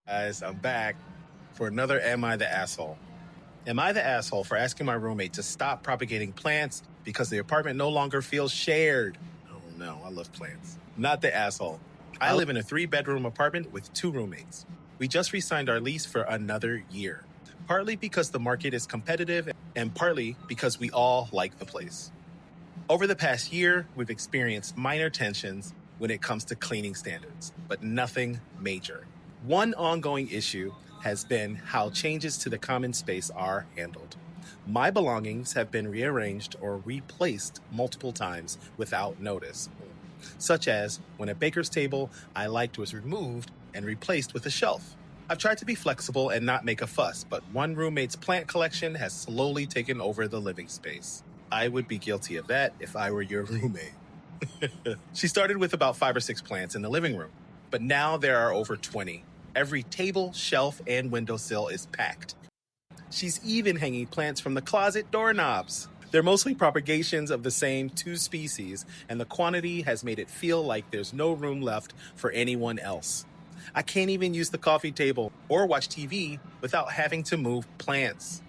Guys, I'm back for another Am I the Asshole? Am I the asshole for asking my roommate to stop propagating plants because the apartment no longer feels shared? Oh no, I love plants. Not the asshole. I live in a 3-bedroom apartment with 2 roommates. We just re-signed our lease for another year, partly because the market is competitive and partly because we all like the place. Over the past year, we've experienced minor tensions when it comes to cleaning standards, but nothing major. One ongoing issue has been how changes to the common space are handled. My belongings have been rearranged or replaced multiple times without notice, such as when a baker's table I liked was removed and replaced with a shelf. I've tried to be flexible and not make a fuss, but one roommate's plant collection has slowly taken over the living space. I would be guilty of that if I were your roommate. She started with about 5 or 6 plants in the living room, but now there are over 20. Every table, shelf, and windowsill is packed. She's even hanging plants from the closet doorknobs. They're mostly propagations of the same 2 species, and the quantity has made it feel like there's no room left for anyone else. I can't even use the coffee table or watch TV without having to move plants.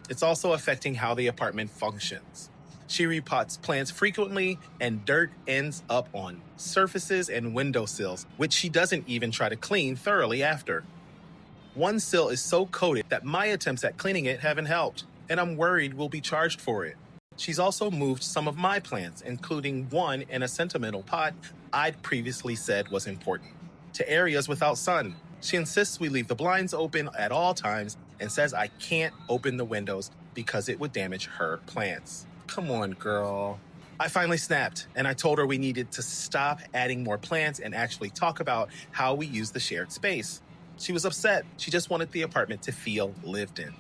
It's also affecting how the apartment functions. She repots plants frequently, and dirt ends up on surfaces and windowsills, which she doesn't even try to clean thoroughly after. One sill is so coated that my attempts at cleaning it haven't helped, and I'm worried we'll be charged for it. She's also moved some of my plants, including one in a sentimental pot I'd previously said was important, to areas without sun. She insists we leave the blinds open at all times and says I can't open the windows because it would damage her plants. Come on, girl. I finally snapped, and I told her we needed to stop adding more plants and actually talk about how we use the shared space. She was upset. She just wanted the apartment to feel lived in.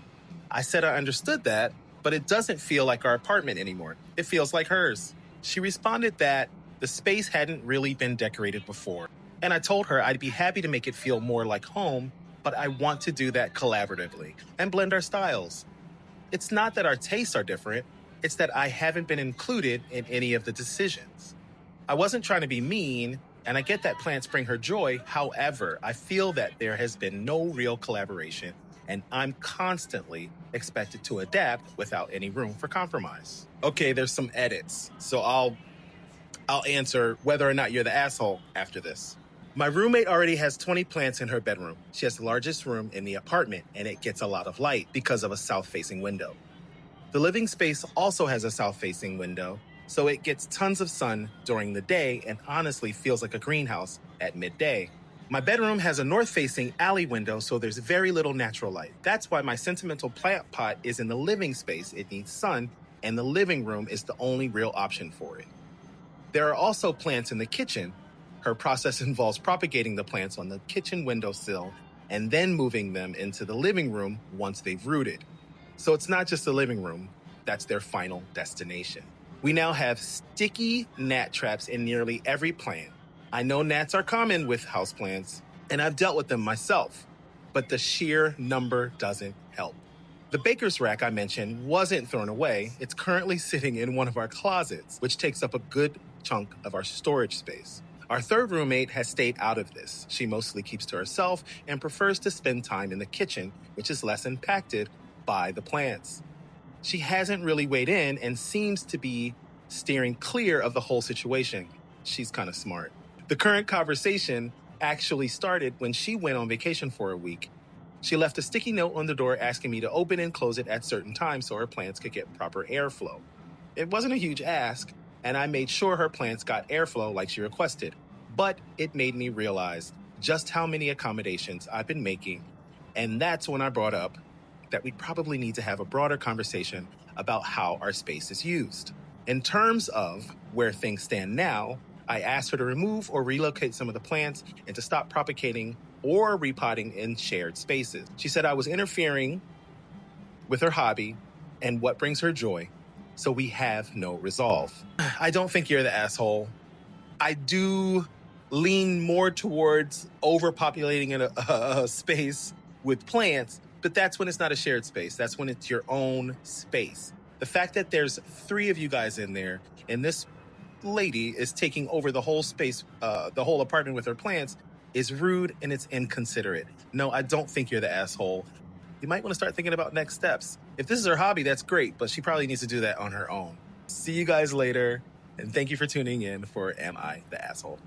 I said I understood that, but it doesn't feel like our apartment anymore. It feels like hers. She responded that the space hadn't really been decorated before, and I told her I'd be happy to make it feel more like home, but I want to do that collaboratively and blend our styles. It's not that our tastes are different, it's that I haven't been included in any of the decisions. I wasn't trying to be mean, and I get that plants bring her joy. However, I feel that there has been no real collaboration, and I'm constantly expected to adapt without any room for compromise. Okay, there's some edits, so I'll answer whether or not you're the asshole after this. My roommate already has 20 plants in her bedroom. She has the largest room in the apartment, and it gets a lot of light because of a south-facing window. The living space also has a south-facing window, so it gets tons of sun during the day and honestly feels like a greenhouse at midday. My bedroom has a north-facing alley window, so there's very little natural light. That's why my sentimental plant pot is in the living space. It needs sun, and the living room is the only real option for it. There are also plants in the kitchen. Her process involves propagating the plants on the kitchen windowsill and then moving them into the living room once they've rooted. So it's not just the living room, that's their final destination. We now have sticky gnat traps in nearly every plant. I know gnats are common with houseplants, and I've dealt with them myself, but the sheer number doesn't help. The baker's rack I mentioned wasn't thrown away. It's currently sitting in one of our closets, which takes up a good chunk of our storage space. Our third roommate has stayed out of this. She mostly keeps to herself and prefers to spend time in the kitchen, which is less impacted by the plants. She hasn't really weighed in and seems to be steering clear of the whole situation. She's kind of smart. The current conversation actually started when she went on vacation for a week. She left a sticky note on the door asking me to open and close it at certain times so her plants could get proper airflow. It wasn't a huge ask, and I made sure her plants got airflow like she requested. But it made me realize just how many accommodations I've been making, and that's when I brought up that we probably need to have a broader conversation about how our space is used. In terms of where things stand now, I asked her to remove or relocate some of the plants and to stop propagating or repotting in shared spaces. She said I was interfering with her hobby and what brings her joy, so we have no resolve. I don't think you're the asshole. I do lean more towards overpopulating a space with plants, but that's when it's not a shared space. That's when it's your own space. The fact that there's 3 of you guys in there and this lady is taking over the whole space, the whole apartment with her plants, It's rude and it's inconsiderate. No, I don't think you're the asshole. You might want to start thinking about next steps. If this is her hobby, that's great, but she probably needs to do that on her own. See you guys later, and thank you for tuning in for Am I the Asshole?